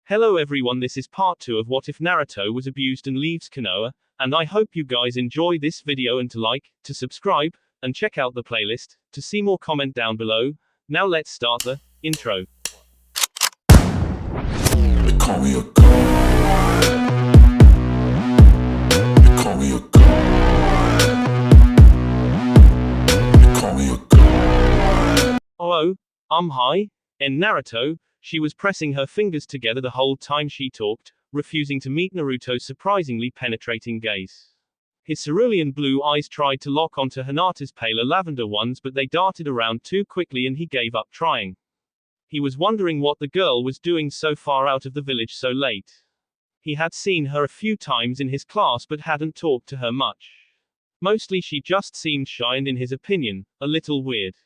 Hello everyone, this is part 2 of What If Naruto Was Abused and Leaves Konoha, and I hope you guys enjoy this video and to like, to subscribe, and check out the playlist, to see more comment down below. Now let's start the intro. They call me a god. They call me a god. They call me a god. Oh, hi. In Naruto, she was pressing her fingers together the whole time she talked, refusing to meet Naruto's surprisingly penetrating gaze. His cerulean blue eyes tried to lock onto Hinata's paler lavender ones, but they darted around too quickly and he gave up trying. He was wondering what the girl was doing so far out of the village so late. He had seen her a few times in his class but hadn't talked to her much. Mostly she just seemed shy and, in his opinion, a little weird.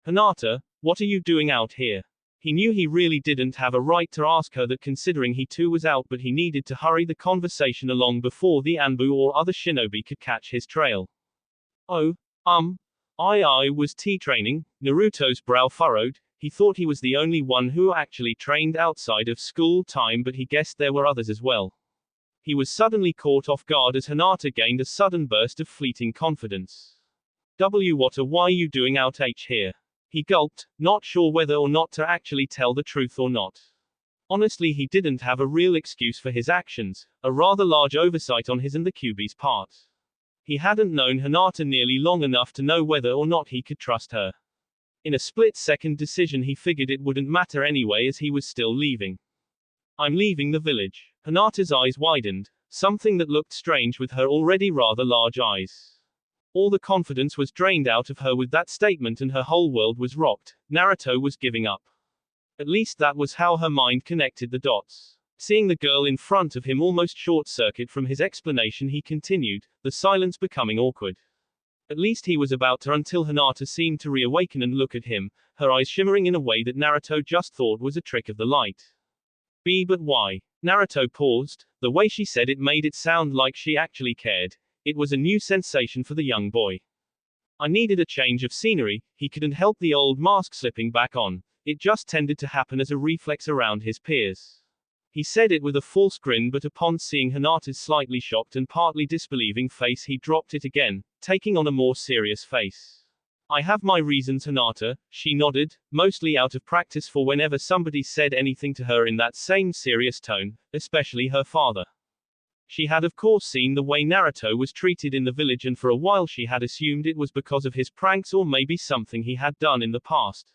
Hinata, what are you doing out here? He knew he really didn't have a right to ask her that, considering he too was out, but he needed to hurry the conversation along before the Anbu or other shinobi could catch his trail. I was training. Naruto's brow furrowed. He thought he was the only one who actually trained outside of school time, but he guessed there were others as well. He was suddenly caught off guard as Hinata gained a sudden burst of fleeting confidence. What are you doing out here? He gulped, not sure whether or not to actually tell the truth or not. Honestly, he didn't have a real excuse for his actions, a rather large oversight on his and the Kyuubi's part. He hadn't known Hinata nearly long enough to know whether or not he could trust her. In a split-second decision he figured it wouldn't matter anyway, as he was still leaving. I'm leaving the village. Hinata's eyes widened, something that looked strange with her already rather large eyes. All the confidence was drained out of her with that statement and her whole world was rocked. Naruto was giving up. At least that was how her mind connected the dots. Seeing the girl in front of him almost short-circuit from his explanation, he continued, the silence becoming awkward. At least he was about to, until Hinata seemed to reawaken and look at him, her eyes shimmering in a way that Naruto just thought was a trick of the light. But why? Naruto paused. The way she said it made it sound like she actually cared. It was a new sensation for the young boy. I needed a change of scenery. He couldn't help the old mask slipping back on. It just tended to happen as a reflex around his peers. He said it with a false grin, but upon seeing Hinata's slightly shocked and partly disbelieving face, he dropped it again, taking on a more serious face. I have my reasons, Hinata, she nodded, mostly out of practice for whenever somebody said anything to her in that same serious tone, especially her father. She had of course seen the way Naruto was treated in the village, and for a while she had assumed it was because of his pranks or maybe something he had done in the past.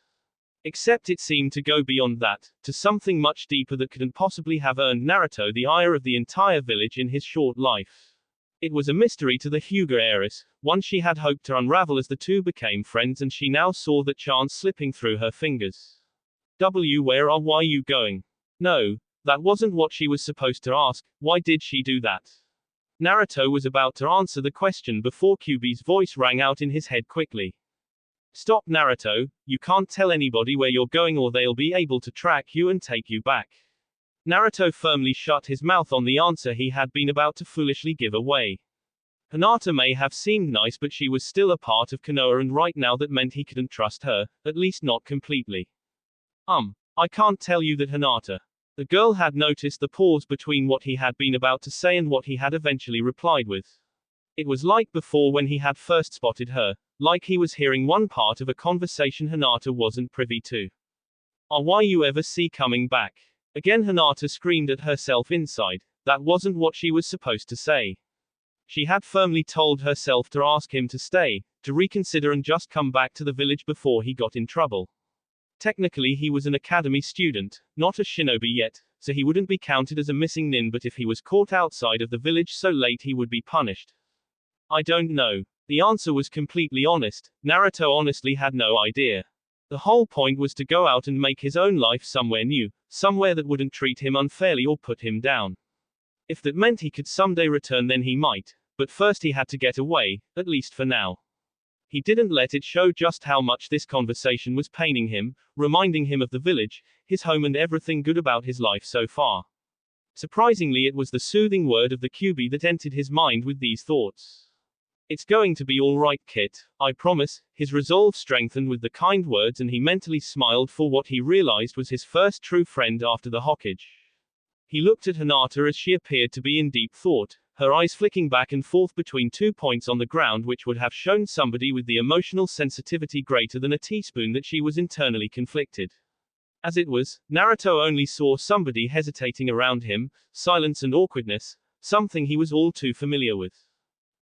Except it seemed to go beyond that, to something much deeper that couldn't possibly have earned Naruto the ire of the entire village in his short life. It was a mystery to the Hyuga heiress, one she had hoped to unravel as the two became friends, and she now saw that chance slipping through her fingers. Where are you going? No. That wasn't what she was supposed to ask. Why did she do that? Naruto was about to answer the question before Kyuubi's voice rang out in his head quickly. Stop, Naruto, you can't tell anybody where you're going or they'll be able to track you and take you back. Naruto firmly shut his mouth on the answer he had been about to foolishly give away. Hinata may have seemed nice, but she was still a part of Konoha, and right now that meant he couldn't trust her, at least not completely. I can't tell you that, Hinata. The girl had noticed the pause between what he had been about to say and what he had eventually replied with. It was like before when he had first spotted her, like he was hearing one part of a conversation Hinata wasn't privy to. Why you ever see coming back? Again Hinata screamed at herself inside. That wasn't what she was supposed to say. She had firmly told herself to ask him to stay, to reconsider and just come back to the village before he got in trouble. Technically he was an academy student, not a shinobi yet, so he wouldn't be counted as a missing nin, but if he was caught outside of the village so late he would be punished. I don't know. The answer was completely honest. Naruto honestly had no idea. The whole point was to go out and make his own life somewhere new, somewhere that wouldn't treat him unfairly or put him down. If that meant he could someday return, then he might, but first he had to get away, at least for now. He didn't let it show just how much this conversation was paining him, reminding him of the village, his home, and everything good about his life so far. Surprisingly, it was the soothing word of the Kyuubi that entered his mind with these thoughts. It's going to be all right, Kit, I promise. His resolve strengthened with the kind words, and he mentally smiled for what he realized was his first true friend after the Hokage. He looked at Hinata as she appeared to be in deep thought, her eyes flicking back and forth between 2 points on the ground which would have shown somebody with the emotional sensitivity greater than a teaspoon that she was internally conflicted. As it was, Naruto only saw somebody hesitating around him, silence and awkwardness, something he was all too familiar with.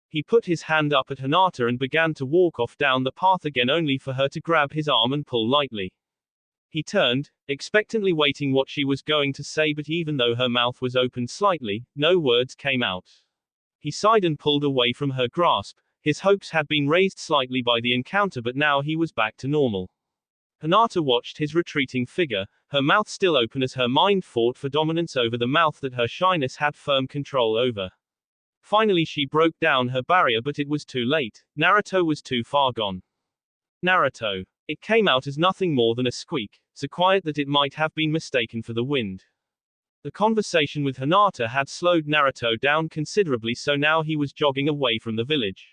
He put his hand up at Hinata and began to walk off down the path again only for her to grab his arm and pull lightly. He turned, expectantly waiting what she was going to say, but even though her mouth was opened slightly, no words came out. He sighed and pulled away from her grasp. His hopes had been raised slightly by the encounter, but now he was back to normal. Hinata watched his retreating figure, her mouth still open as her mind fought for dominance over the mouth that her shyness had firm control over. Finally she broke down her barrier, but it was too late. Naruto was too far gone. Naruto. It came out as nothing more than a squeak, so quiet that it might have been mistaken for the wind. The conversation with Hinata had slowed Naruto down considerably, so now he was jogging away from the village.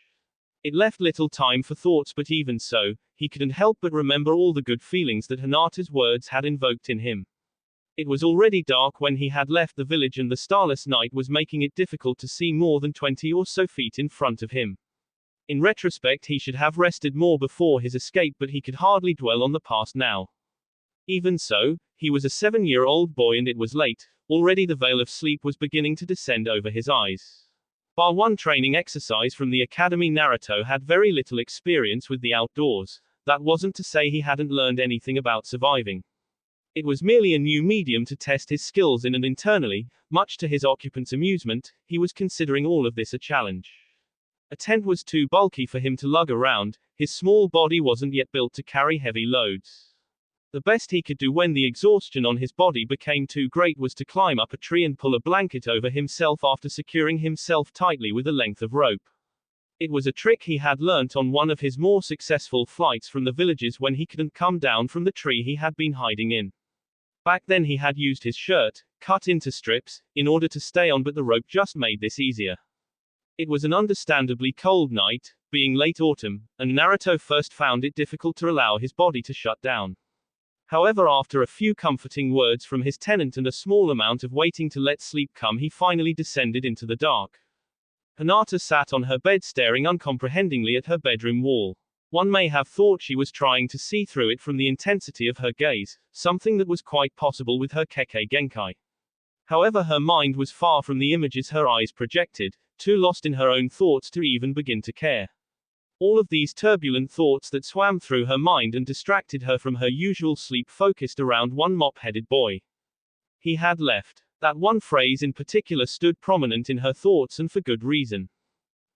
It left little time for thoughts, but even so, he couldn't help but remember all the good feelings that Hinata's words had invoked in him. It was already dark when he had left the village, and the starless night was making it difficult to see more than 20 or so feet in front of him. In retrospect, he should have rested more before his escape, but he could hardly dwell on the past now. Even so, he was a 7-year-old boy and it was late. Already the veil of sleep was beginning to descend over his eyes. Bar one training exercise from the academy, Naruto had very little experience with the outdoors. That wasn't to say he hadn't learned anything about surviving. It was merely a new medium to test his skills in, and internally, much to his occupants' amusement, he was considering all of this a challenge. A tent was too bulky for him to lug around, his small body wasn't yet built to carry heavy loads. The best he could do when the exhaustion on his body became too great was to climb up a tree and pull a blanket over himself after securing himself tightly with a length of rope. It was a trick he had learnt on one of his more successful flights from the villages when he couldn't come down from the tree he had been hiding in. Back then he had used his shirt, cut into strips, in order to stay on, but the rope just made this easier. It was an understandably cold night, being late autumn, and Naruto first found it difficult to allow his body to shut down. However, after a few comforting words from his tenant and a small amount of waiting to let sleep come, he finally descended into the dark. Hinata sat on her bed staring uncomprehendingly at her bedroom wall. One may have thought she was trying to see through it from the intensity of her gaze, something that was quite possible with her Kekkei Genkai. However, her mind was far from the images her eyes projected, too lost in her own thoughts to even begin to care. All of these turbulent thoughts that swam through her mind and distracted her from her usual sleep focused around one mop-headed boy. He had left. That one phrase in particular stood prominent in her thoughts, and for good reason.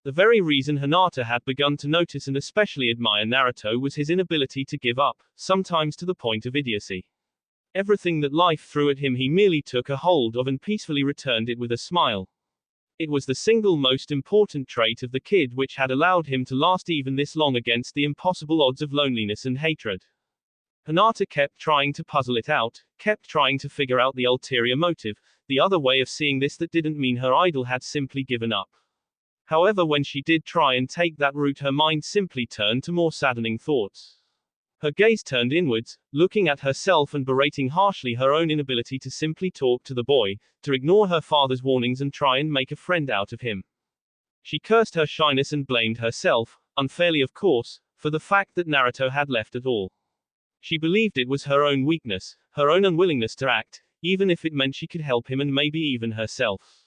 The very reason Hinata had begun to notice and especially admire Naruto was his inability to give up, sometimes to the point of idiocy. Everything that life threw at him he merely took a hold of and peacefully returned it with a smile. It was the single most important trait of the kid which had allowed him to last even this long against the impossible odds of loneliness and hatred. Hinata kept trying to puzzle it out, kept trying to figure out the ulterior motive, the other way of seeing this that didn't mean her idol had simply given up. However, when she did try and take that route, her mind simply turned to more saddening thoughts. Her gaze turned inwards, looking at herself and berating harshly her own inability to simply talk to the boy, to ignore her father's warnings and try and make a friend out of him. She cursed her shyness and blamed herself, unfairly of course, for the fact that Naruto had left at all. She believed it was her own weakness, her own unwillingness to act, even if it meant she could help him and maybe even herself.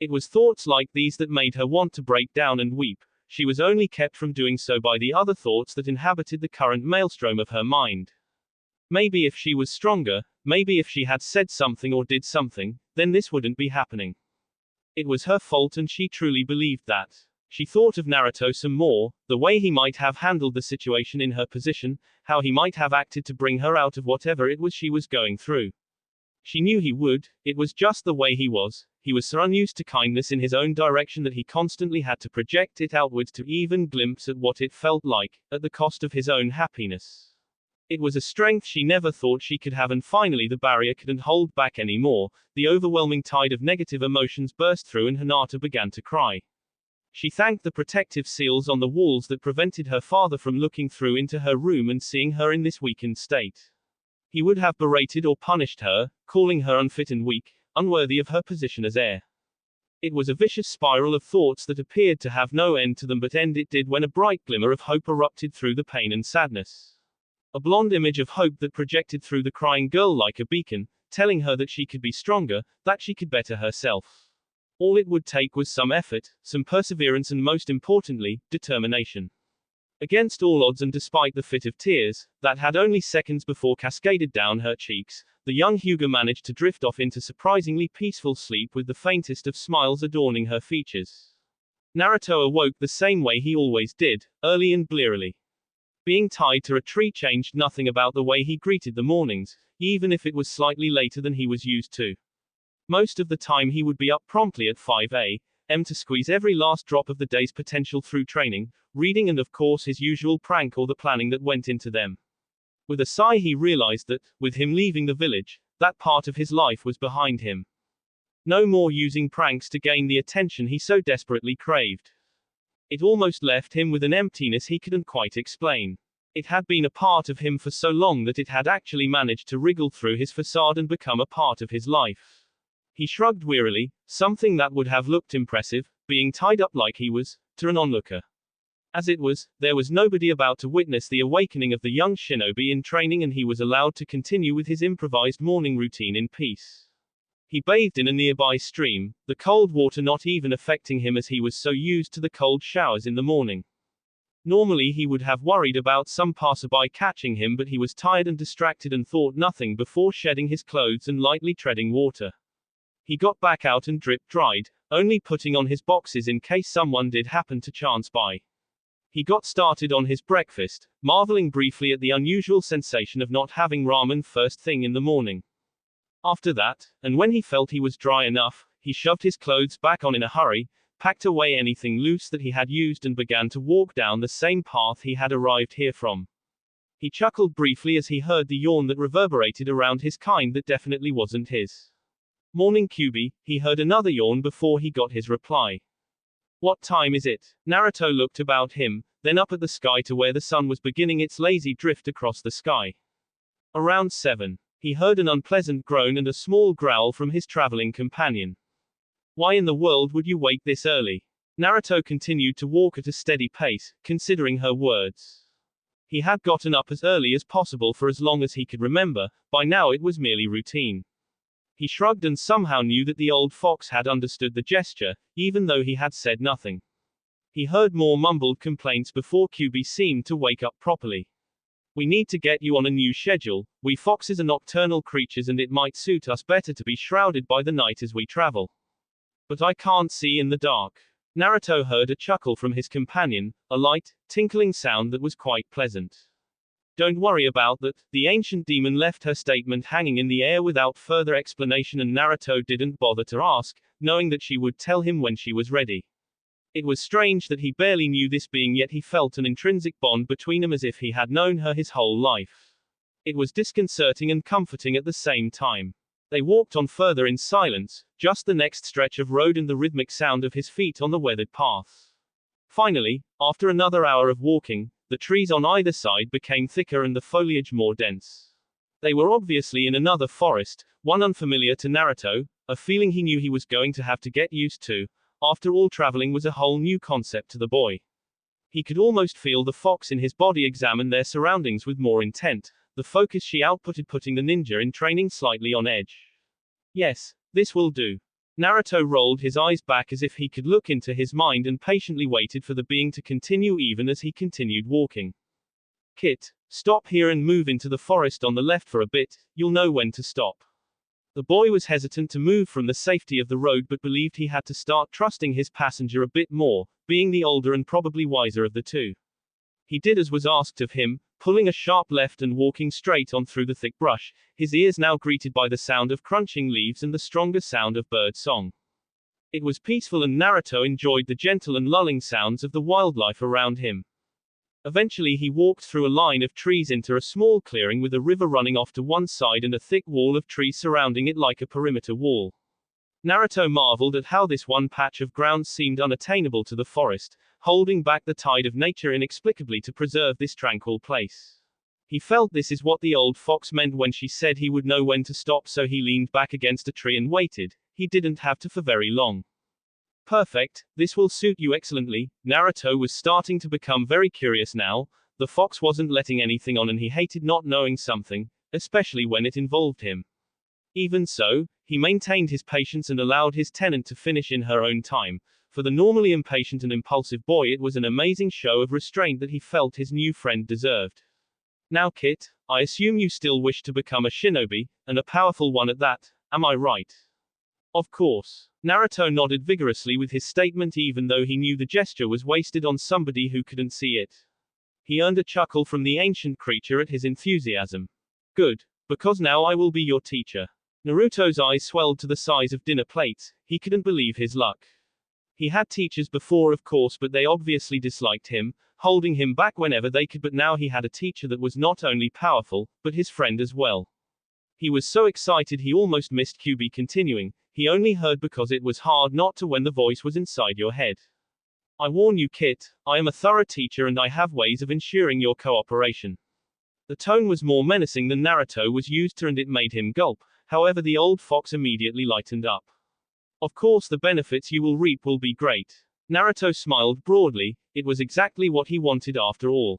It was thoughts like these that made her want to break down and weep. She was only kept from doing so by the other thoughts that inhabited the current maelstrom of her mind. Maybe if she was stronger, maybe if she had said something or did something, then this wouldn't be happening. It was her fault, and she truly believed that. She thought of Naruto some more, the way he might have handled the situation in her position, how he might have acted to bring her out of whatever it was she was going through. She knew he would, it was just the way he was so unused to kindness in his own direction that he constantly had to project it outwards to even glimpse at what it felt like, at the cost of his own happiness. It was a strength she never thought she could have, and finally the barrier couldn't hold back anymore, the overwhelming tide of negative emotions burst through and Hinata began to cry. She thanked the protective seals on the walls that prevented her father from looking through into her room and seeing her in this weakened state. He would have berated or punished her, calling her unfit and weak, unworthy of her position as heir. It was a vicious spiral of thoughts that appeared to have no end to them, but end it did when a bright glimmer of hope erupted through the pain and sadness. A blonde image of hope that projected through the crying girl like a beacon, telling her that she could be stronger, that she could better herself. All it would take was some effort, some perseverance, and most importantly, determination. Against all odds and despite the fit of tears, that had only seconds before cascaded down her cheeks, the young Hyuga managed to drift off into surprisingly peaceful sleep with the faintest of smiles adorning her features. Naruto awoke the same way he always did, early and blearily. Being tied to a tree changed nothing about the way he greeted the mornings, even if it was slightly later than he was used to. Most of the time he would be up promptly at 5 a.m. to squeeze every last drop of the day's potential through training, reading, and of course his usual prank or the planning that went into them. With a sigh he realized that, with him leaving the village, that part of his life was behind him. No more using pranks to gain the attention he so desperately craved. It almost left him with an emptiness he couldn't quite explain. It had been a part of him for so long that it had actually managed to wriggle through his facade and become a part of his life. He shrugged wearily, something that would have looked impressive, being tied up like he was, to an onlooker. As it was, there was nobody about to witness the awakening of the young shinobi in training, and he was allowed to continue with his improvised morning routine in peace. He bathed in a nearby stream, the cold water not even affecting him as he was so used to the cold showers in the morning. Normally he would have worried about some passerby catching him, but he was tired and distracted and thought nothing before shedding his clothes and lightly treading water. He got back out and drip-dried, only putting on his boxes in case someone did happen to chance by. He got started on his breakfast, marveling briefly at the unusual sensation of not having ramen first thing in the morning. After that, and when he felt he was dry enough, he shoved his clothes back on in a hurry, packed away anything loose that he had used, and began to walk down the same path he had arrived here from. He chuckled briefly as he heard the yawn that reverberated around his kind that definitely wasn't his. Morning Kyubi, he heard another yawn before he got his reply. What time is it? Naruto looked about him, then up at the sky to where the sun was beginning its lazy drift across the sky. Around 7. He heard an unpleasant groan and a small growl from his traveling companion. Why in the world would you wake this early? Naruto continued to walk at a steady pace, considering her words. He had gotten up as early as possible for as long as he could remember, by now it was merely routine. He shrugged and somehow knew that the old fox had understood the gesture, even though he had said nothing. He heard more mumbled complaints before Kyubi seemed to wake up properly. We need to get you on a new schedule. We foxes are nocturnal creatures and it might suit us better to be shrouded by the night as we travel. But I can't see in the dark. Naruto heard a chuckle from his companion, a light, tinkling sound that was quite pleasant. Don't worry about that, the ancient demon left her statement hanging in the air without further explanation, and Naruto didn't bother to ask, knowing that she would tell him when she was ready. It was strange that he barely knew this being, yet he felt an intrinsic bond between them as if he had known her his whole life. It was disconcerting and comforting at the same time. They walked on further in silence, just the next stretch of road and the rhythmic sound of his feet on the weathered path. Finally, after another hour of walking, the trees on either side became thicker and the foliage more dense. They were obviously in another forest, one unfamiliar to Naruto, a feeling he knew he was going to have to get used to. After all, traveling was a whole new concept to the boy. He could almost feel the fox in his body examine their surroundings with more intent, the focus she outputted putting the ninja in training slightly on edge. Yes, this will do. Naruto rolled his eyes back as if he could look into his mind and patiently waited for the being to continue even as he continued walking. Kit, stop here and move into the forest on the left for a bit, you'll know when to stop. The boy was hesitant to move from the safety of the road but believed he had to start trusting his passenger a bit more, being the older and probably wiser of the two. He did as was asked of him, pulling a sharp left and walking straight on through the thick brush, his ears now greeted by the sound of crunching leaves and the stronger sound of bird song. It was peaceful and Naruto enjoyed the gentle and lulling sounds of the wildlife around him. Eventually he walked through a line of trees into a small clearing with a river running off to one side and a thick wall of trees surrounding it like a perimeter wall. Naruto marveled at how this one patch of ground seemed unattainable to the forest, holding back the tide of nature inexplicably to preserve this tranquil place. He felt this is what the old fox meant when she said he would know when to stop, so he leaned back against a tree and waited. He didn't have to for very long. Perfect, this will suit you excellently. Naruto was starting to become very curious now. The fox wasn't letting anything on and he hated not knowing something, especially when it involved him. Even so, he maintained his patience and allowed his tenant to finish in her own time. For the normally impatient and impulsive boy, it was an amazing show of restraint that he felt his new friend deserved. Now Kit, I assume you still wish to become a shinobi, and a powerful one at that, am I right? Of course. Naruto nodded vigorously with his statement, even though he knew the gesture was wasted on somebody who couldn't see it. He earned a chuckle from the ancient creature at his enthusiasm. Good, because now I will be your teacher. Naruto's eyes swelled to the size of dinner plates. He couldn't believe his luck. He had teachers before, of course, but they obviously disliked him, holding him back whenever they could, but now he had a teacher that was not only powerful, but his friend as well. He was so excited he almost missed QB continuing. He only heard because it was hard not to when the voice was inside your head. I warn you, Kit, I am a thorough teacher and I have ways of ensuring your cooperation. The tone was more menacing than Naruto was used to and it made him gulp. However, the old fox immediately lightened up. Of course, the benefits you will reap will be great. Naruto smiled broadly. It was exactly what he wanted after all.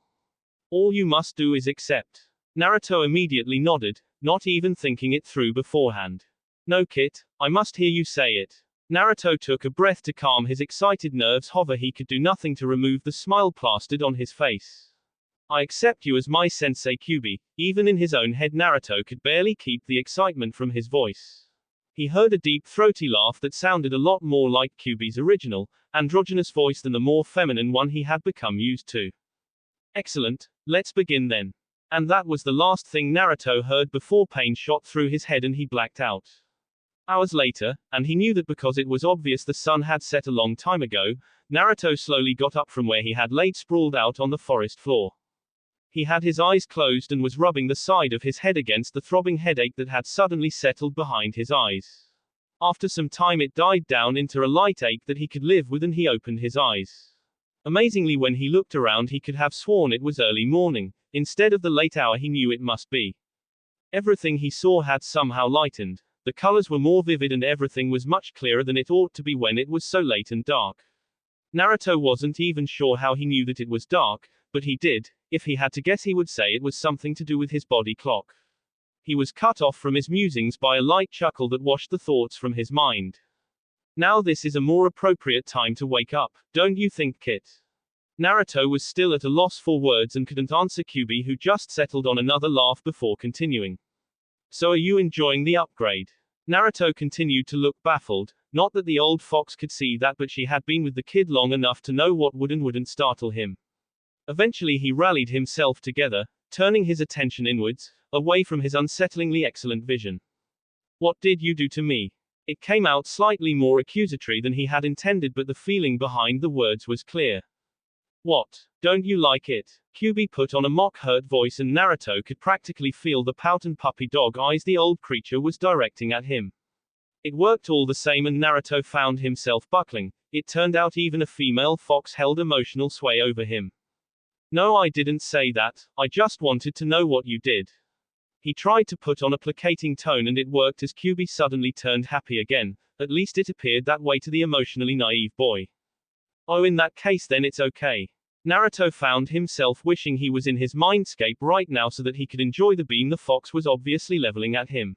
All you must do is accept. Naruto immediately nodded, not even thinking it through beforehand. No, Kit, I must hear you say it. Naruto took a breath to calm his excited nerves. However, he could do nothing to remove the smile plastered on his face. I accept you as my sensei QB. Even in his own head, Naruto could barely keep the excitement from his voice. He heard a deep throaty laugh that sounded a lot more like QB's original, androgynous voice than the more feminine one he had become used to. Excellent, let's begin then. And that was the last thing Naruto heard before pain shot through his head and he blacked out. Hours later, and he knew that because it was obvious the sun had set a long time ago, Naruto slowly got up from where he had laid sprawled out on the forest floor. He had his eyes closed and was rubbing the side of his head against the throbbing headache that had suddenly settled behind his eyes. After some time it died down into a light ache that he could live with and he opened his eyes. Amazingly, when he looked around he could have sworn it was early morning, instead of the late hour he knew it must be. Everything he saw had somehow lightened, the colors were more vivid and everything was much clearer than it ought to be when it was so late and dark. Naruto wasn't even sure how he knew that it was dark, but he did. If he had to guess, he would say it was something to do with his body clock. He was cut off from his musings by a light chuckle that washed the thoughts from his mind. Now this is a more appropriate time to wake up, don't you think, Kit? Naruto was still at a loss for words and couldn't answer QB, who just settled on another laugh before continuing. So are you enjoying the upgrade? Naruto continued to look baffled. Not that the old fox could see that, but she had been with the kid long enough to know what would and wouldn't startle him. Eventually he rallied himself together, turning his attention inwards, away from his unsettlingly excellent vision. What did you do to me? It came out slightly more accusatory than he had intended, but the feeling behind the words was clear. What? Don't you like it? QB put on a mock-hurt voice and Naruto could practically feel the pout and puppy dog eyes the old creature was directing at him. It worked all the same and Naruto found himself buckling. It turned out even a female fox held emotional sway over him. No, I didn't say that, I just wanted to know what you did. He tried to put on a placating tone and it worked as QB suddenly turned happy again, at least it appeared that way to the emotionally naive boy. Oh, in that case then it's okay. Naruto found himself wishing he was in his Mindscape right now so that he could enjoy the beam the fox was obviously leveling at him.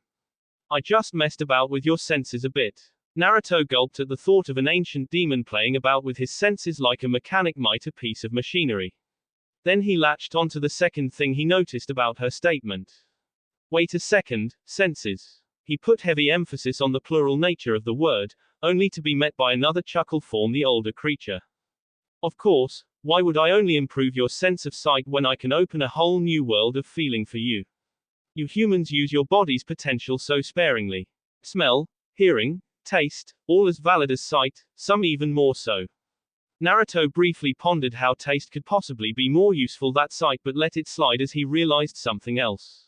I just messed about with your senses a bit. Naruto gulped at the thought of an ancient demon playing about with his senses like a mechanic might a piece of machinery. Then he latched onto the second thing he noticed about her statement. Wait a second, senses. He put heavy emphasis on the plural nature of the word, only to be met by another chuckle from the older creature. Of course, why would I only improve your sense of sight when I can open a whole new world of feeling for you? You humans use your body's potential so sparingly. Smell, hearing, taste, all as valid as sight, some even more so. Naruto briefly pondered how taste could possibly be more useful than sight, but let it slide as he realized something else.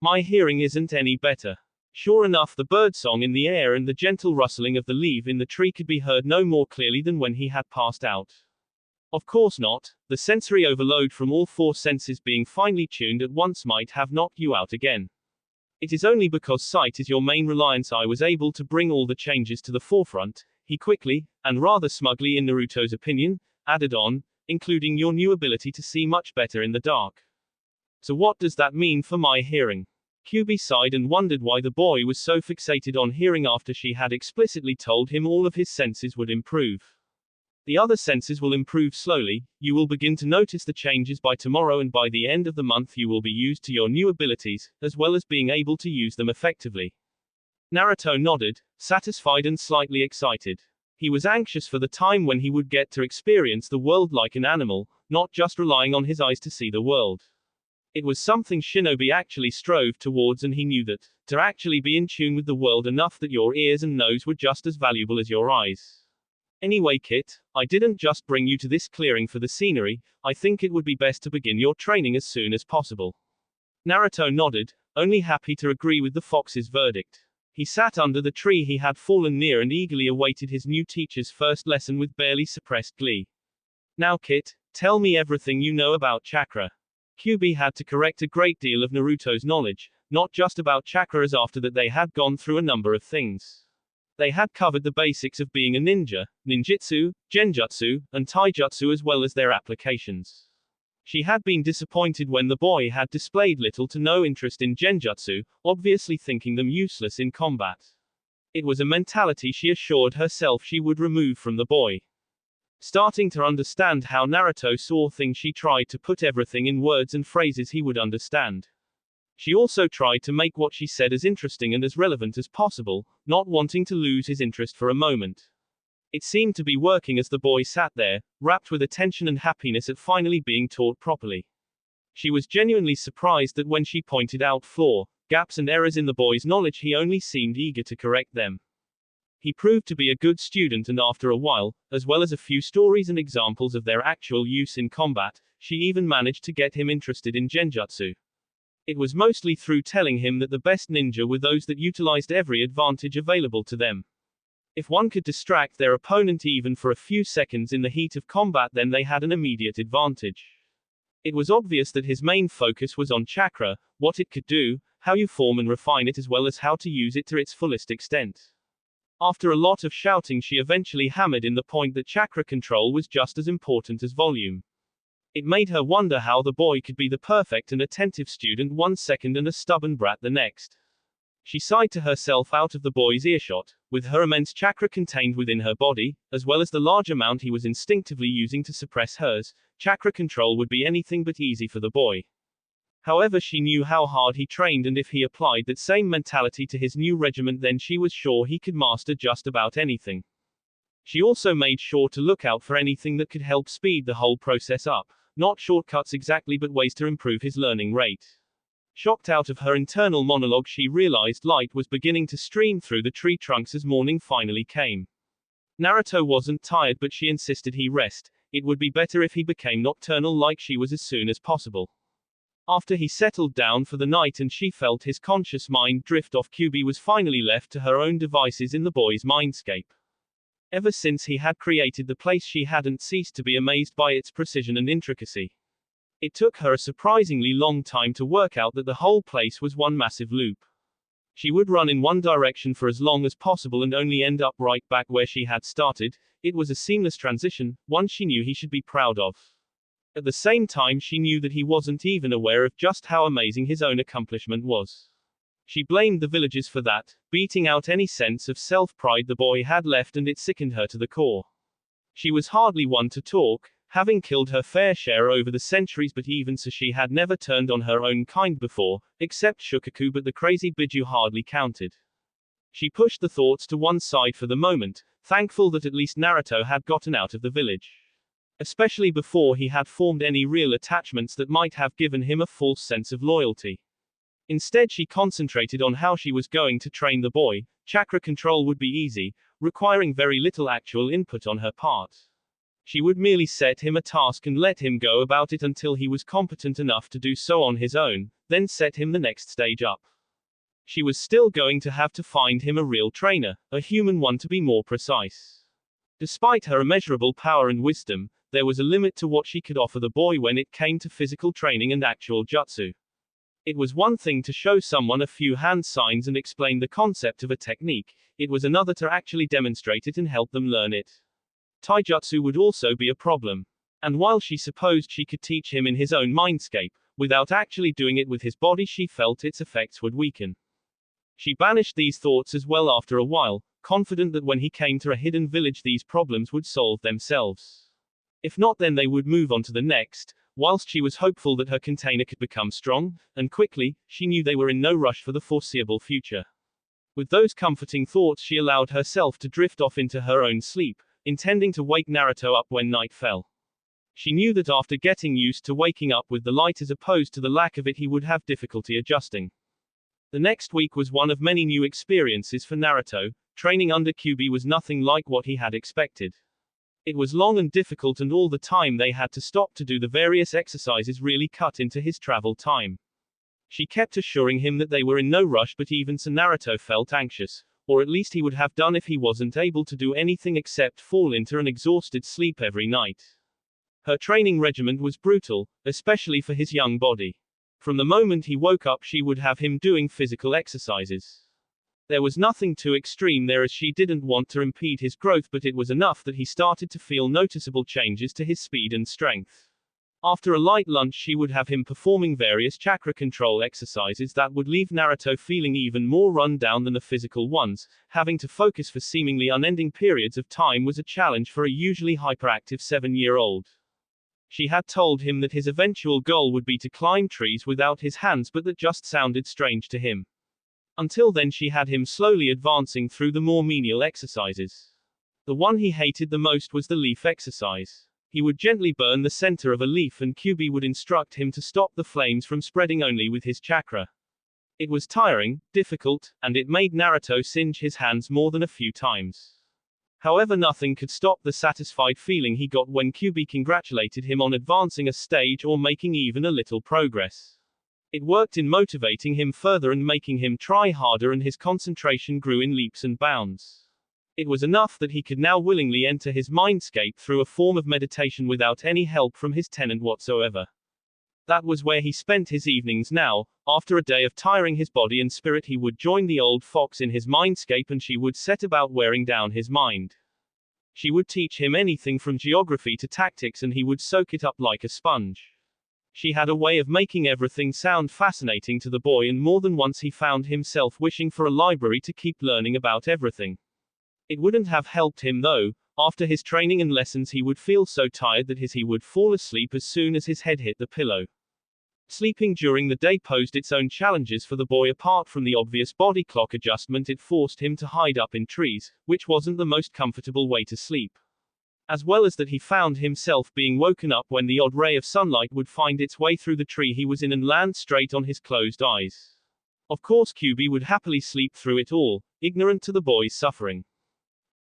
My hearing isn't any better. Sure enough, the birdsong in the air and the gentle rustling of the leaf in the tree could be heard no more clearly than when he had passed out. Of course not, the sensory overload from all four senses being finely tuned at once might have knocked you out again. It is only because sight is your main reliance I was able to bring all the changes to the forefront, he quickly, and rather smugly in Naruto's opinion, added on, including your new ability to see much better in the dark. So what does that mean for my hearing? Kyubi sighed and wondered why the boy was so fixated on hearing after she had explicitly told him all of his senses would improve. The other senses will improve slowly, you will begin to notice the changes by tomorrow, and by the end of the month you will be used to your new abilities, as well as being able to use them effectively. Naruto nodded, satisfied and slightly excited. He was anxious for the time when he would get to experience the world like an animal, not just relying on his eyes to see the world. It was something shinobi actually strove towards, and he knew that, to actually be in tune with the world enough that your ears and nose were just as valuable as your eyes. Anyway, Kit, I didn't just bring you to this clearing for the scenery, I think it would be best to begin your training as soon as possible. Naruto nodded, only happy to agree with the fox's verdict. He sat under the tree he had fallen near and eagerly awaited his new teacher's first lesson with barely suppressed glee. Now Kit, tell me everything you know about chakra. Kyubi had to correct a great deal of Naruto's knowledge, not just about chakra, as after that they had gone through a number of things. They had covered the basics of being a ninja, ninjutsu, genjutsu, and taijutsu, as well as their applications. She had been disappointed when the boy had displayed little to no interest in genjutsu, obviously thinking them useless in combat. It was a mentality she assured herself she would remove from the boy. Starting to understand how Naruto saw things, she tried to put everything in words and phrases he would understand. She also tried to make what she said as interesting and as relevant as possible, not wanting to lose his interest for a moment. It seemed to be working as the boy sat there, rapt with attention and happiness at finally being taught properly. She was genuinely surprised that when she pointed out flaws, gaps and errors in the boy's knowledge, he only seemed eager to correct them. He proved to be a good student, and after a while, as well as a few stories and examples of their actual use in combat, she even managed to get him interested in genjutsu. It was mostly through telling him that the best ninja were those that utilized every advantage available to them. If one could distract their opponent even for a few seconds in the heat of combat, then they had an immediate advantage. It was obvious that his main focus was on chakra, what it could do, how you form and refine it, as well as how to use it to its fullest extent. After a lot of shouting, she eventually hammered in the point that chakra control was just as important as volume. It made her wonder how the boy could be the perfect and attentive student one second and a stubborn brat the next. She sighed to herself out of the boy's earshot. With her immense chakra contained within her body, as well as the large amount he was instinctively using to suppress hers, chakra control would be anything but easy for the boy. However, she knew how hard he trained, and if he applied that same mentality to his new regiment, then she was sure he could master just about anything. She also made sure to look out for anything that could help speed the whole process up. Not shortcuts exactly, but ways to improve his learning rate. Shocked out of her internal monologue, she realized light was beginning to stream through the tree trunks as morning finally came. Naruto wasn't tired, but she insisted he rest. It would be better if he became nocturnal like she was as soon as possible. After he settled down for the night and she felt his conscious mind drift off, Kyubi was finally left to her own devices in the boy's mindscape. Ever since he had created the place, she hadn't ceased to be amazed by its precision and intricacy. It took her a surprisingly long time to work out that the whole place was one massive loop. She would run in one direction for as long as possible and only end up right back where she had started. It was a seamless transition, one she knew he should be proud of. At the same time, she knew that he wasn't even aware of just how amazing his own accomplishment was. She blamed the villagers for that, beating out any sense of self-pride the boy had left, and it sickened her to the core. She was hardly one to talk, having killed her fair share over the centuries, but even so she had never turned on her own kind before, except Shukaku, but the crazy Biju hardly counted. She pushed the thoughts to one side for the moment, thankful that at least Naruto had gotten out of the village. Especially before he had formed any real attachments that might have given him a false sense of loyalty. Instead, she concentrated on how she was going to train the boy. Chakra control would be easy, requiring very little actual input on her part. She would merely set him a task and let him go about it until he was competent enough to do so on his own, then set him the next stage up. She was still going to have to find him a real trainer, a human one to be more precise. Despite her immeasurable power and wisdom, there was a limit to what she could offer the boy when it came to physical training and actual jutsu. It was one thing to show someone a few hand signs and explain the concept of a technique, it was another to actually demonstrate it and help them learn it. Taijutsu would also be a problem. And while she supposed she could teach him in his own mindscape, without actually doing it with his body, she felt its effects would weaken. She banished these thoughts as well after a while, confident that when he came to a hidden village these problems would solve themselves. If not, then they would move on to the next. Whilst she was hopeful that her container could become strong, and quickly, she knew they were in no rush for the foreseeable future. With those comforting thoughts she allowed herself to drift off into her own sleep, intending to wake Naruto up when night fell. She knew that after getting used to waking up with the light as opposed to the lack of it he would have difficulty adjusting. The next week was one of many new experiences for Naruto. Training under Kyuubi was nothing like what he had expected. It was long and difficult, and all the time they had to stop to do the various exercises really cut into his travel time. She kept assuring him that they were in no rush, but even so Naruto felt anxious, or at least he would have done if he wasn't able to do anything except fall into an exhausted sleep every night. Her training regimen was brutal, especially for his young body. From the moment he woke up she would have him doing physical exercises. There was nothing too extreme there, as she didn't want to impede his growth, but it was enough that he started to feel noticeable changes to his speed and strength. After a light lunch she would have him performing various chakra control exercises that would leave Naruto feeling even more run down than the physical ones. Having to focus for seemingly unending periods of time was a challenge for a usually hyperactive 7-year-old. She had told him that his eventual goal would be to climb trees without his hands, but that just sounded strange to him. Until then she had him slowly advancing through the more menial exercises. The one he hated the most was the leaf exercise. He would gently burn the center of a leaf and Kyuubi would instruct him to stop the flames from spreading only with his chakra. It was tiring, difficult, and it made Naruto singe his hands more than a few times. However, nothing could stop the satisfied feeling he got when Kyuubi congratulated him on advancing a stage or making even a little progress. It worked in motivating him further and making him try harder, and his concentration grew in leaps and bounds. It was enough that he could now willingly enter his mindscape through a form of meditation without any help from his tenant whatsoever. That was where he spent his evenings now. After a day of tiring his body and spirit he would join the old fox in his mindscape and she would set about wearing down his mind. She would teach him anything from geography to tactics and he would soak it up like a sponge. She had a way of making everything sound fascinating to the boy, and more than once he found himself wishing for a library to keep learning about everything. It wouldn't have helped him though. After his training and lessons he would feel so tired that he would fall asleep as soon as his head hit the pillow. Sleeping during the day posed its own challenges for the boy. Apart from the obvious body clock adjustment, it forced him to hide up in trees, which wasn't the most comfortable way to sleep. As well as that, he found himself being woken up when the odd ray of sunlight would find its way through the tree he was in and land straight on his closed eyes. Of course Kyuubi would happily sleep through it all, ignorant to the boy's suffering.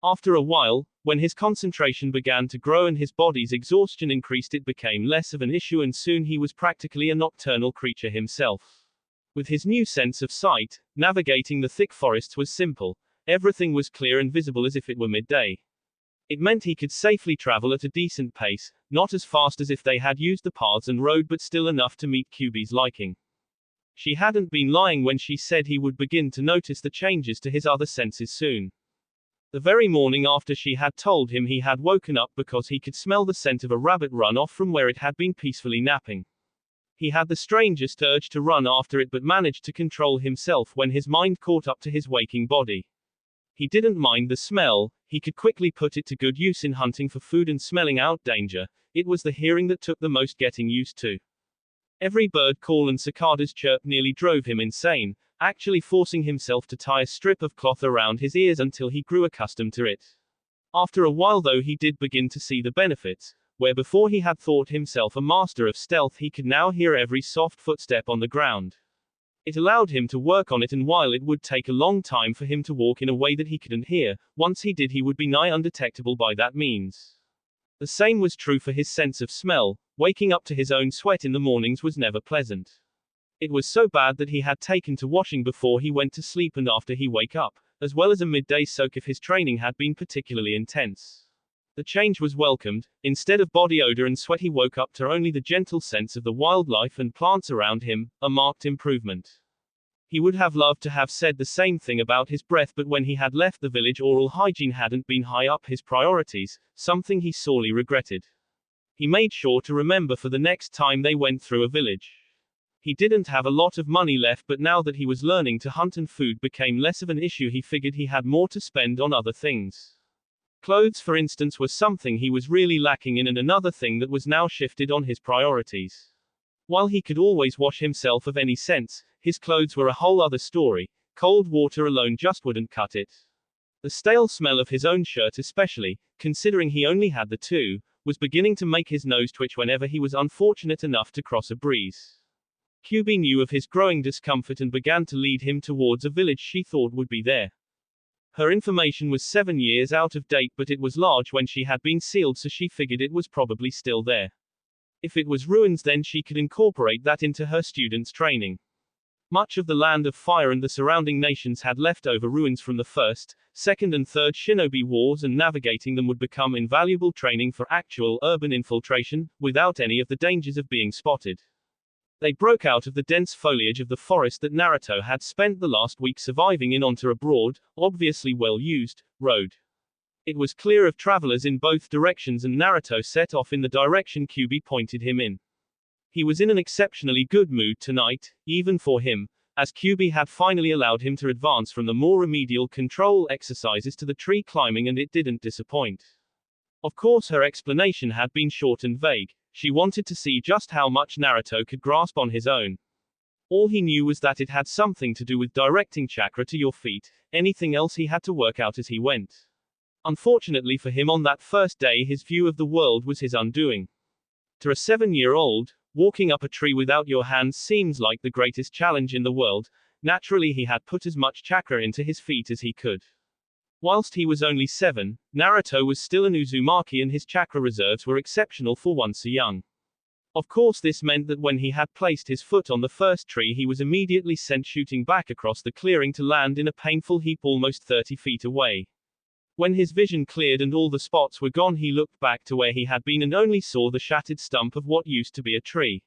After a while, when his concentration began to grow and his body's exhaustion increased, it became less of an issue and soon he was practically a nocturnal creature himself. With his new sense of sight, navigating the thick forests was simple. Everything was clear and visible as if it were midday. It meant he could safely travel at a decent pace, not as fast as if they had used the paths and road, but still enough to meet Kyuubi's liking. She hadn't been lying when she said he would begin to notice the changes to his other senses soon. The very morning after she had told him, he had woken up because he could smell the scent of a rabbit run off from where it had been peacefully napping. He had the strangest urge to run after it but managed to control himself when his mind caught up to his waking body. He didn't mind the smell, he could quickly put it to good use in hunting for food and smelling out danger. It was the hearing that took the most getting used to. Every bird call and cicada's chirp nearly drove him insane, actually forcing himself to tie a strip of cloth around his ears until he grew accustomed to it. After a while though he did begin to see the benefits. Where before he had thought himself a master of stealth, he could now hear every soft footstep on the ground. It allowed him to work on it, and while it would take a long time for him to walk in a way that he couldn't hear, once he did he would be nigh undetectable by that means. The same was true for his sense of smell. Waking up to his own sweat in the mornings was never pleasant. It was so bad that he had taken to washing before he went to sleep and after he wake up, as well as a midday soak if his training had been particularly intense. The change was welcomed. Instead of body odor and sweat, he woke up to only the gentle sense of the wildlife and plants around him, a marked improvement. He would have loved to have said the same thing about his breath, but when he had left the village, oral hygiene hadn't been high up his priorities, something he sorely regretted. He made sure to remember for the next time they went through a village. He didn't have a lot of money left, but now that he was learning to hunt and food became less of an issue, he figured he had more to spend on other things. Clothes, for instance, was something he was really lacking in, and another thing that was now shifted on his priorities. While he could always wash himself of any sense, his clothes were a whole other story. Cold water alone just wouldn't cut it. The stale smell of his own shirt, especially, considering he only had the two, was beginning to make his nose twitch whenever he was unfortunate enough to cross a breeze. QB knew of his growing discomfort and began to lead him towards a village she thought would be there. Her information was 7 years out of date, but it was large when she had been sealed, so she figured it was probably still there. If it was ruins, then she could incorporate that into her students' training. Much of the Land of Fire and the surrounding nations had leftover ruins from the First, Second and Third Shinobi Wars, and navigating them would become invaluable training for actual urban infiltration, without any of the dangers of being spotted. They broke out of the dense foliage of the forest that Naruto had spent the last week surviving in onto a broad, obviously well-used, road. It was clear of travelers in both directions, and Naruto set off in the direction QB pointed him in. He was in an exceptionally good mood tonight, even for him, as QB had finally allowed him to advance from the more remedial control exercises to the tree climbing, and it didn't disappoint. Of course, her explanation had been short and vague. She wanted to see just how much Naruto could grasp on his own. All he knew was that it had something to do with directing chakra to your feet. Anything else he had to work out as he went. Unfortunately for him, on that first day, his view of the world was his undoing. To a 7-year-old, walking up a tree without your hands seems like the greatest challenge in the world. Naturally, he had put as much chakra into his feet as he could. Whilst he was only 7, Naruto was still an Uzumaki, and his chakra reserves were exceptional for one so young. Of course, this meant that when he had placed his foot on the first tree, he was immediately sent shooting back across the clearing to land in a painful heap almost 30 feet away. When his vision cleared and all the spots were gone, he looked back to where he had been and only saw the shattered stump of what used to be a tree.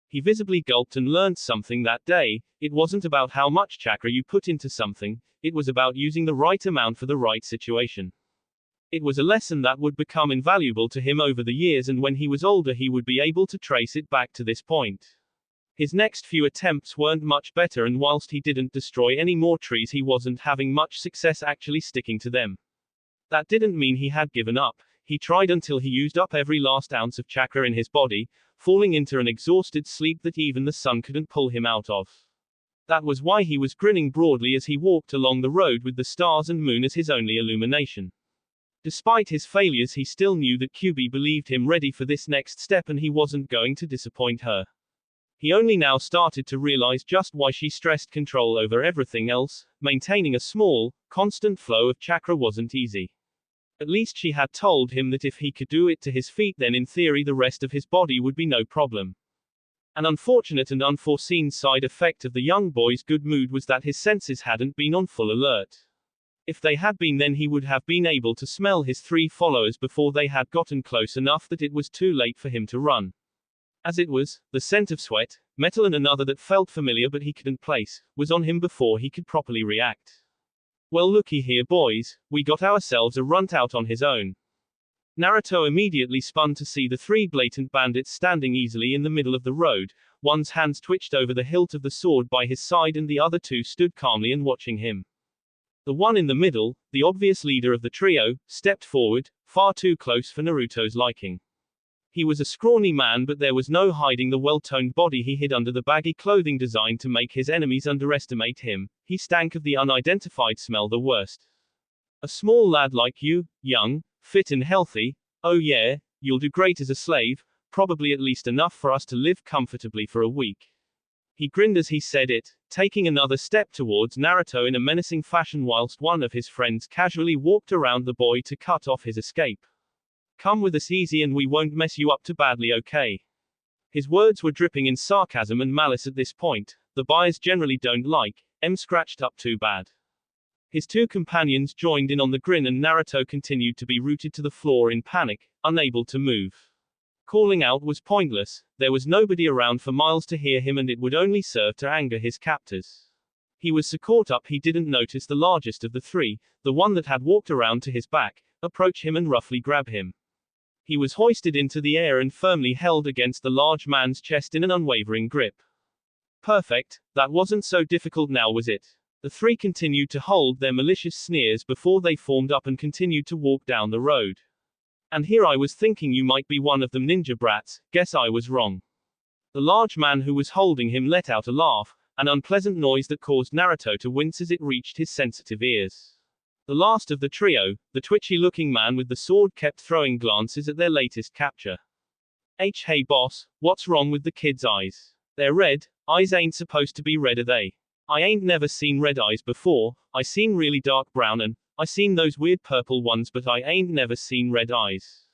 He visibly gulped and learned something that day. It wasn't about how much chakra you put into something, it was about using the right amount for the right situation. It was a lesson that would become invaluable to him over the years, and when he was older he would be able to trace it back to this point. His next few attempts weren't much better, and whilst he didn't destroy any more trees, he wasn't having much success actually sticking to them. That didn't mean he had given up. He tried until he used up every last ounce of chakra in his body, falling into an exhausted sleep that even the sun couldn't pull him out of. That was why he was grinning broadly as he walked along the road with the stars and moon as his only illumination. Despite his failures, he still knew that QB believed him ready for this next step, and he wasn't going to disappoint her. He only now started to realize just why she stressed control over everything else. Maintaining a small, constant flow of chakra wasn't easy. At least she had told him that if he could do it to his feet, then in theory the rest of his body would be no problem. An unfortunate and unforeseen side effect of the young boy's good mood was that his senses hadn't been on full alert. If they had been, then he would have been able to smell his 3 followers before they had gotten close enough that it was too late for him to run. As it was, the scent of sweat, metal and another that felt familiar but he couldn't place, was on him before he could properly react. Well, looky here boys, we got ourselves a runt out on his own. Naruto immediately spun to see the 3 blatant bandits standing easily in the middle of the road. One's hands twitched over the hilt of the sword by his side and the other 2 stood calmly and watching him. The one in the middle, the obvious leader of the trio, stepped forward, far too close for Naruto's liking. He was a scrawny man, but there was no hiding the well-toned body he hid under the baggy clothing designed to make his enemies underestimate him. He stank of the unidentified smell the worst. A small lad like you, young, fit and healthy, oh yeah, you'll do great as a slave, probably at least enough for us to live comfortably for a week. He grinned as he said it, taking another step towards Naruto in a menacing fashion whilst one of his friends casually walked around the boy to cut off his escape. Come with us easy and we won't mess you up too badly, okay? His words were dripping in sarcasm and malice at this point. The buyers generally don't like scratched up too bad. His two companions joined in on the grin and Naruto continued to be rooted to the floor in panic, unable to move. Calling out was pointless, there was nobody around for miles to hear him and it would only serve to anger his captors. He was so caught up he didn't notice the largest of the three, the one that had walked around to his back, approach him and roughly grab him. He was hoisted into the air and firmly held against the large man's chest in an unwavering grip. Perfect, that wasn't so difficult now, was it? The three continued to hold their malicious sneers before they formed up and continued to walk down the road. And here I was thinking you might be one of them ninja brats, guess I was wrong. The large man who was holding him let out a laugh, an unpleasant noise that caused Naruto to wince as it reached his sensitive ears. The last of the trio, the twitchy-looking man with the sword, kept throwing glances at their latest capture. Hey boss, what's wrong with the kid's eyes? They're red, eyes ain't supposed to be red, are they? I ain't never seen red eyes before, I seen really dark brown and, I seen those weird purple ones but I ain't never seen red eyes.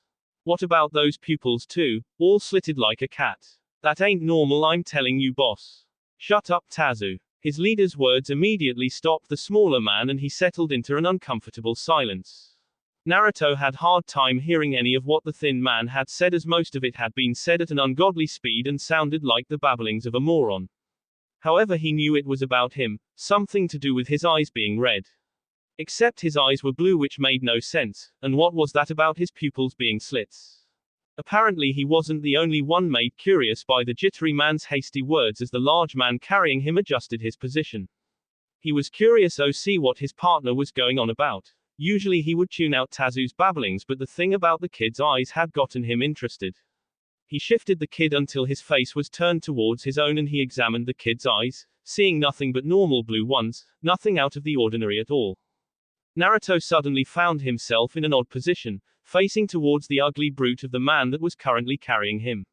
What about those pupils too, all slitted like a cat? That ain't normal, I'm telling you boss. Shut up Tazu. His leader's words immediately stopped the smaller man and he settled into an uncomfortable silence. Naruto had hard time hearing any of what the thin man had said as most of it had been said at an ungodly speed and sounded like the babblings of a moron. However, he knew it was about him, something to do with his eyes being red. Except his eyes were blue, which made no sense, and what was that about his pupils being slits? Apparently he wasn't the only one made curious by the jittery man's hasty words as the large man carrying him adjusted his position. He was curious to see what his partner was going on about. Usually he would tune out Tazu's babblings, but the thing about the kid's eyes had gotten him interested. He shifted the kid until his face was turned towards his own and he examined the kid's eyes, seeing nothing but normal blue ones, nothing out of the ordinary at all. Naruto suddenly found himself in an odd position, facing towards the ugly brute of the man that was currently carrying him.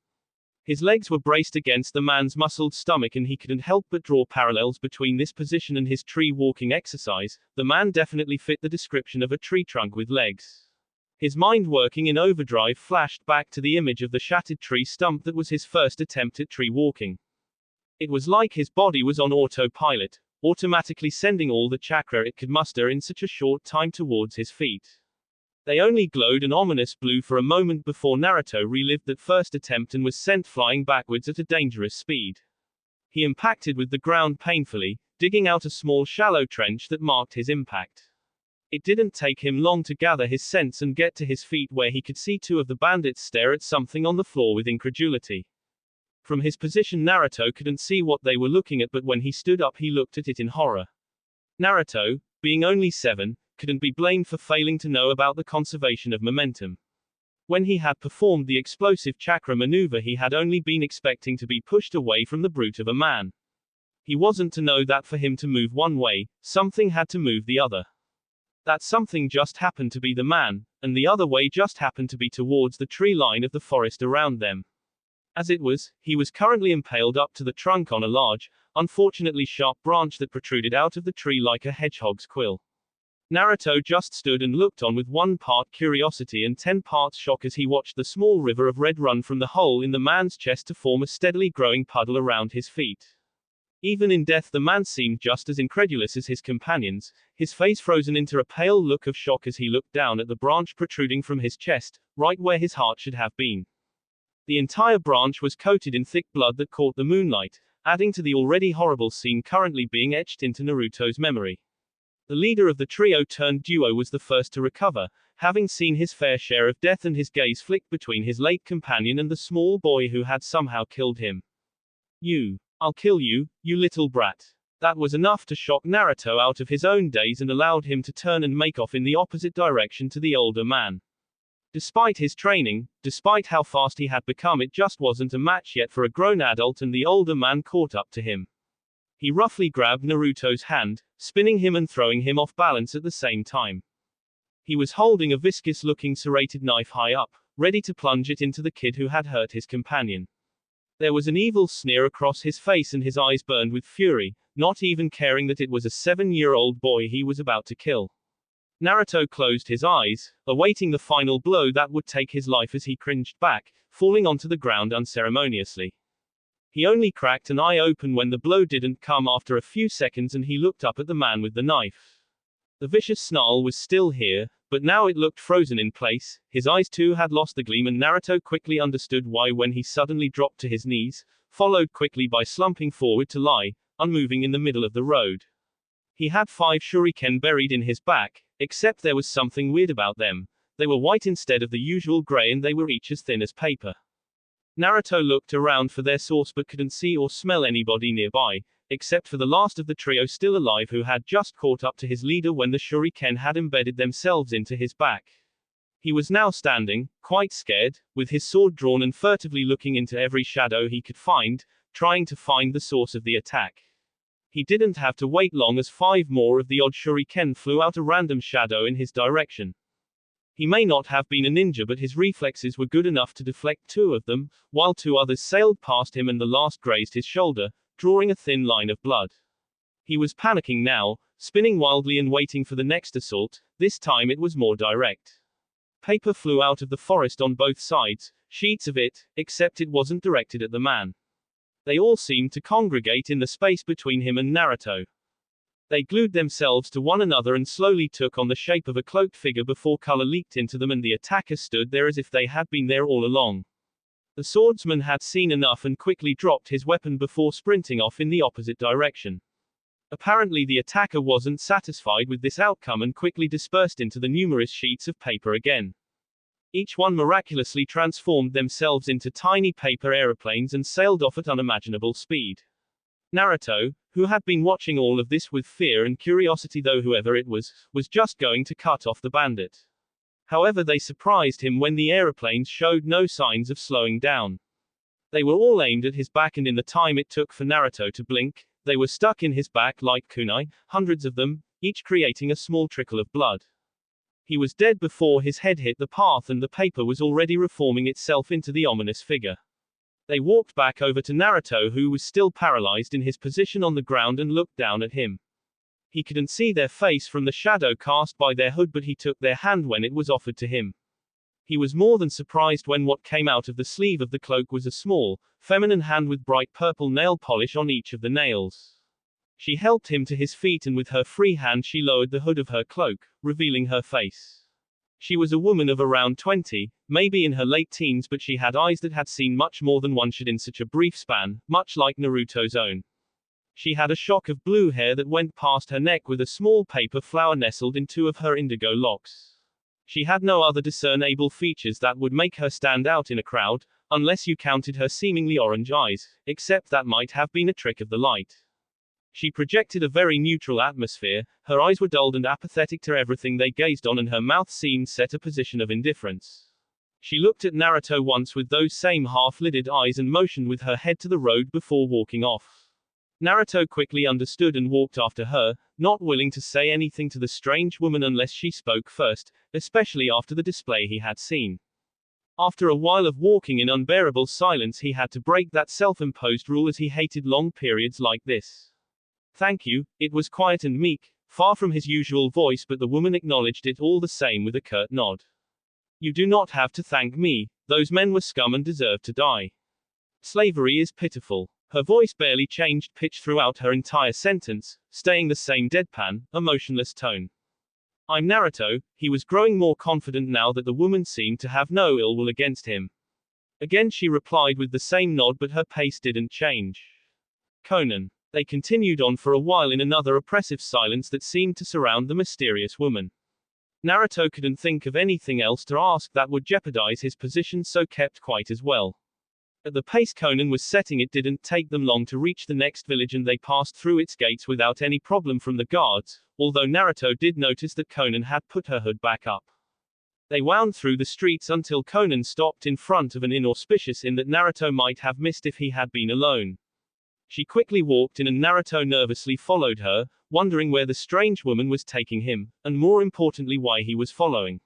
His legs were braced against the man's muscled stomach and he couldn't help but draw parallels between this position and his tree walking exercise. The man definitely fit the description of a tree trunk with legs. His mind, working in overdrive, flashed back to the image of the shattered tree stump that was his first attempt at tree walking. It was like his body was on autopilot, automatically sending all the chakra it could muster in such a short time towards his feet. They only glowed an ominous blue for a moment before Naruto relived that first attempt and was sent flying backwards at a dangerous speed. He impacted with the ground painfully, digging out a small shallow trench that marked his impact. It didn't take him long to gather his sense and get to his feet, where he could see two of the bandits stare at something on the floor with incredulity. From his position Naruto couldn't see what they were looking at, but when he stood up he looked at it in horror. Naruto, being only 7, couldn't be blamed for failing to know about the conservation of momentum. When he had performed the explosive chakra maneuver he had only been expecting to be pushed away from the brute of a man. He wasn't to know that for him to move one way, something had to move the other. That something just happened to be the man, and the other way just happened to be towards the tree line of the forest around them. As it was, he was currently impaled up to the trunk on a large, unfortunately sharp branch that protruded out of the tree like a hedgehog's quill. Naruto just stood and looked on with 1 part curiosity and 10 parts shock as he watched the small river of red run from the hole in the man's chest to form a steadily growing puddle around his feet. Even in death the man seemed just as incredulous as his companions, his face frozen into a pale look of shock as he looked down at the branch protruding from his chest, right where his heart should have been. The entire branch was coated in thick blood that caught the moonlight, adding to the already horrible scene currently being etched into Naruto's memory. The leader of the trio-turned-duo was the first to recover, having seen his fair share of death, and his gaze flicked between his late companion and the small boy who had somehow killed him. I'll kill you, you little brat. That was enough to shock Naruto out of his own daze and allowed him to turn and make off in the opposite direction to the older man. Despite his training, despite how fast he had become, it just wasn't a match yet for a grown adult, and the older man caught up to him. He roughly grabbed Naruto's hand, spinning him and throwing him off balance at the same time. He was holding a viscous-looking serrated knife high up, ready to plunge it into the kid who had hurt his companion. There was an evil sneer across his face and his eyes burned with fury, not even caring that it was a 7-year-old boy he was about to kill. Naruto closed his eyes, awaiting the final blow that would take his life as he cringed back, falling onto the ground unceremoniously. He only cracked an eye open when the blow didn't come after a few seconds, and he looked up at the man with the knife. The vicious snarl was still here, but now it looked frozen in place. His eyes too had lost the gleam, and Naruto quickly understood why when he suddenly dropped to his knees, followed quickly by slumping forward to lie, unmoving in the middle of the road. He had 5 shuriken buried in his back, except there was something weird about them. They were white instead of the usual gray, and they were each as thin as paper. Naruto looked around for their source but couldn't see or smell anybody nearby, except for the last of the trio still alive who had just caught up to his leader when the shuriken had embedded themselves into his back. He was now standing, quite scared, with his sword drawn and furtively looking into every shadow he could find, trying to find the source of the attack. He didn't have to wait long as 5 more of the odd shuriken flew out a random shadow in his direction. He may not have been a ninja, but his reflexes were good enough to deflect 2 of them, while 2 others sailed past him and the last grazed his shoulder, drawing a thin line of blood. He was panicking now, spinning wildly and waiting for the next assault. This time it was more direct. Paper flew out of the forest on both sides, sheets of it, except it wasn't directed at the man. They all seemed to congregate in the space between him and Naruto. They glued themselves to one another and slowly took on the shape of a cloaked figure before color leaked into them, and the attackers stood there as if they had been there all along. The swordsman had seen enough and quickly dropped his weapon before sprinting off in the opposite direction. Apparently the attacker wasn't satisfied with this outcome and quickly dispersed into the numerous sheets of paper again. Each one miraculously transformed themselves into tiny paper aeroplanes and sailed off at unimaginable speed. Naruto, who had been watching all of this with fear and curiosity, though whoever it was just going to cut off the bandit. However, they surprised him when the aeroplanes showed no signs of slowing down. They were all aimed at his back, and in the time it took for Naruto to blink, they were stuck in his back like kunai, hundreds of them, each creating a small trickle of blood. He was dead before his head hit the path, and the paper was already reforming itself into the ominous figure. They walked back over to Naruto, who was still paralyzed in his position on the ground, and looked down at him. He couldn't see their face from the shadow cast by their hood, but he took their hand when it was offered to him. He was more than surprised when what came out of the sleeve of the cloak was a small, feminine hand with bright purple nail polish on each of the nails. She helped him to his feet, and with her free hand she lowered the hood of her cloak, revealing her face. She was a woman of around 20, maybe in her late teens, but she had eyes that had seen much more than one should in such a brief span, much like Naruto's own. She had a shock of blue hair that went past her neck with a small paper flower nestled in 2 of her indigo locks. She had no other discernible features that would make her stand out in a crowd, unless you counted her seemingly orange eyes, except that might have been a trick of the light. She projected a very neutral atmosphere. Her eyes were dulled and apathetic to everything they gazed on, and her mouth seemed set a position of indifference. She looked at Naruto once with those same half-lidded eyes and motioned with her head to the road before walking off. Naruto quickly understood and walked after her, not willing to say anything to the strange woman unless she spoke first, especially after the display he had seen. After a while of walking in unbearable silence, he had to break that self-imposed rule, as he hated long periods like this. "Thank you." It was quiet and meek, far from his usual voice, but the woman acknowledged it all the same with a curt nod. "You do not have to thank me. Those men were scum and deserved to die. Slavery is pitiful." Her voice barely changed pitch throughout her entire sentence, staying the same deadpan, emotionless tone. "I'm Naruto." He was growing more confident now that the woman seemed to have no ill will against him. Again she replied with the same nod, but her pace didn't change. "Konan." They continued on for a while in another oppressive silence that seemed to surround the mysterious woman. Naruto couldn't think of anything else to ask that would jeopardize his position, so kept quiet as well. At the pace Konan was setting, it didn't take them long to reach the next village, and they passed through its gates without any problem from the guards, although Naruto did notice that Konan had put her hood back up. They wound through the streets until Konan stopped in front of an inauspicious inn that Naruto might have missed if he had been alone. She quickly walked in, and Naruto nervously followed her, wondering where the strange woman was taking him, and more importantly why he was following.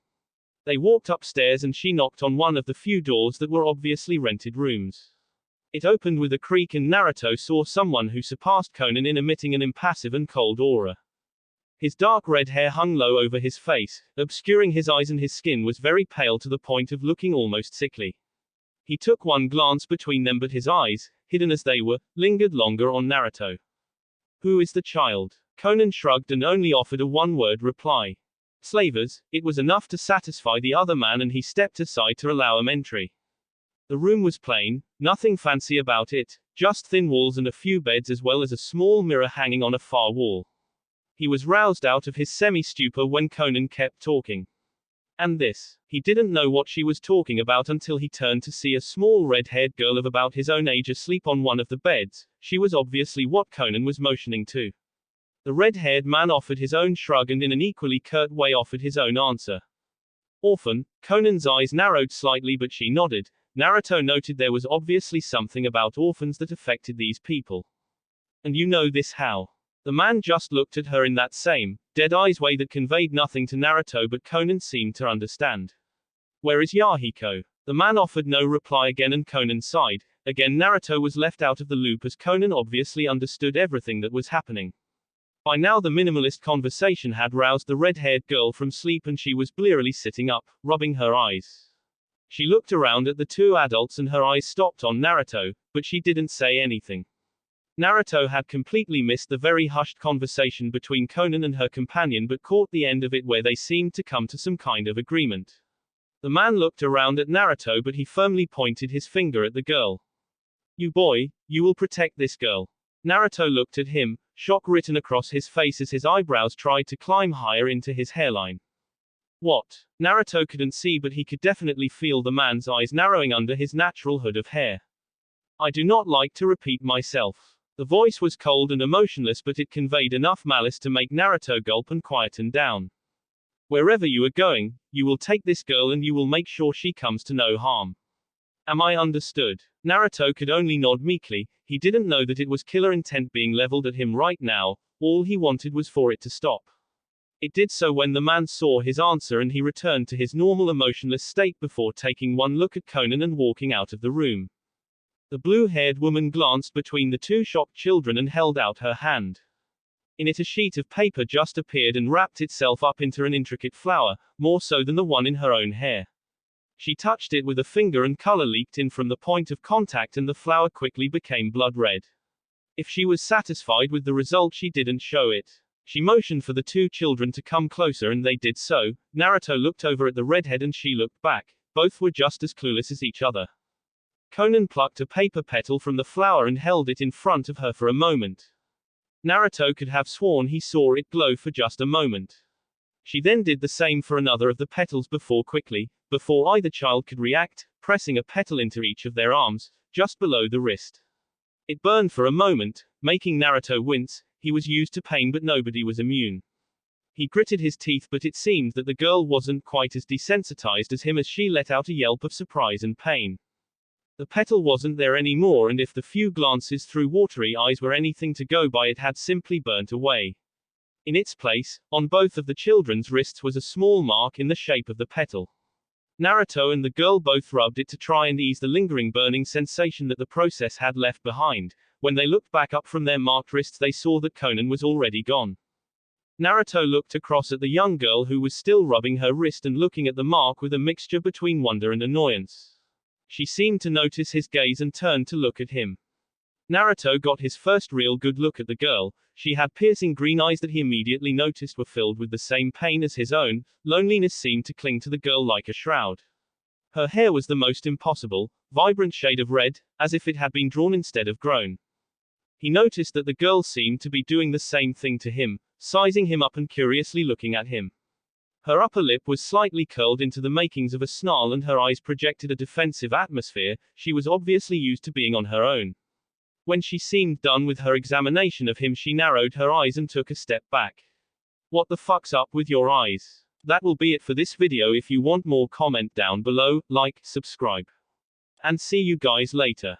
They walked upstairs and she knocked on one of the few doors that were obviously rented rooms. It opened with a creak, and Naruto saw someone who surpassed Konan in emitting an impassive and cold aura. His dark red hair hung low over his face, obscuring his eyes, and his skin was very pale to the point of looking almost sickly. He took one glance between them, but his eyes, hidden as they were, lingered longer on Naruto. "Who is the child?" Konan shrugged and only offered a one-word reply. Slavers, it was enough to satisfy the other man, and he stepped aside to allow him entry. The room was plain, nothing fancy about it, just thin walls and a few beds as well as a small mirror hanging on a far wall. He was roused out of his semi-stupor when Konan kept talking. And this. He didn't know what she was talking about until he turned to see a small red-haired girl of about his own age asleep on one of the beds. She was obviously what Konan was motioning to. The red-haired man offered his own shrug and in an equally curt way offered his own answer. Orphan. Konan's eyes narrowed slightly, but she nodded. Naruto noted there was obviously something about orphans that affected these people. And you know this how? The man just looked at her in that same, dead-eyes way that conveyed nothing to Naruto, but Konan seemed to understand. Where is Yahiko? The man offered no reply again, and Konan sighed. Again Naruto was left out of the loop, as Konan obviously understood everything that was happening. By now the minimalist conversation had roused the red-haired girl from sleep, and she was blearily sitting up, rubbing her eyes. She looked around at the two adults and her eyes stopped on Naruto, but she didn't say anything. Naruto had completely missed the very hushed conversation between Konan and her companion, but caught the end of it where they seemed to come to some kind of agreement. The man looked around at Naruto, but he firmly pointed his finger at the girl. You boy, you will protect this girl. Naruto looked at him, shock written across his face as his eyebrows tried to climb higher into his hairline. What? Naruto couldn't see, but he could definitely feel the man's eyes narrowing under his natural hood of hair. I do not like to repeat myself. The voice was cold and emotionless, but it conveyed enough malice to make Naruto gulp and quieten down. Wherever you are going, you will take this girl and you will make sure she comes to no harm. Am I understood? Naruto could only nod meekly. He didn't know that it was killer intent being leveled at him right now. All he wanted was for it to stop. It did so when the man saw his answer, and he returned to his normal emotionless state before taking one look at Konan and walking out of the room. The blue-haired woman glanced between the two shocked children and held out her hand. In it a sheet of paper just appeared and wrapped itself up into an intricate flower, more so than the one in her own hair. She touched it with a finger and color leaked in from the point of contact, and the flower quickly became blood red. If she was satisfied with the result, she didn't show it. She motioned for the two children to come closer, and they did so. Naruto looked over at the redhead and she looked back. Both were just as clueless as each other. Konan plucked a paper petal from the flower and held it in front of her for a moment. Naruto could have sworn he saw it glow for just a moment. She then did the same for another of the petals before either child could react, pressing a petal into each of their arms, just below the wrist. It burned for a moment, making Naruto wince. He was used to pain, but nobody was immune. He gritted his teeth, but it seemed that the girl wasn't quite as desensitized as him, as she let out a yelp of surprise and pain. The petal wasn't there anymore, and if the few glances through watery eyes were anything to go by, it had simply burnt away. In its place, on both of the children's wrists was a small mark in the shape of the petal. Naruto and the girl both rubbed it to try and ease the lingering burning sensation that the process had left behind. When they looked back up from their marked wrists, they saw that Konan was already gone. Naruto looked across at the young girl, who was still rubbing her wrist and looking at the mark with a mixture between wonder and annoyance. She seemed to notice his gaze and turned to look at him. Naruto got his first real good look at the girl. She had piercing green eyes that he immediately noticed were filled with the same pain as his own. Loneliness seemed to cling to the girl like a shroud. Her hair was the most impossible, vibrant shade of red, as if it had been drawn instead of grown. He noticed that the girl seemed to be doing the same thing to him, sizing him up and curiously looking at him. Her upper lip was slightly curled into the makings of a snarl, and her eyes projected a defensive atmosphere. She was obviously used to being on her own. When she seemed done with her examination of him, she narrowed her eyes and took a step back. What the fuck's up with your eyes? That will be it for this video. If you want more, comment down below, like, subscribe. And see you guys later.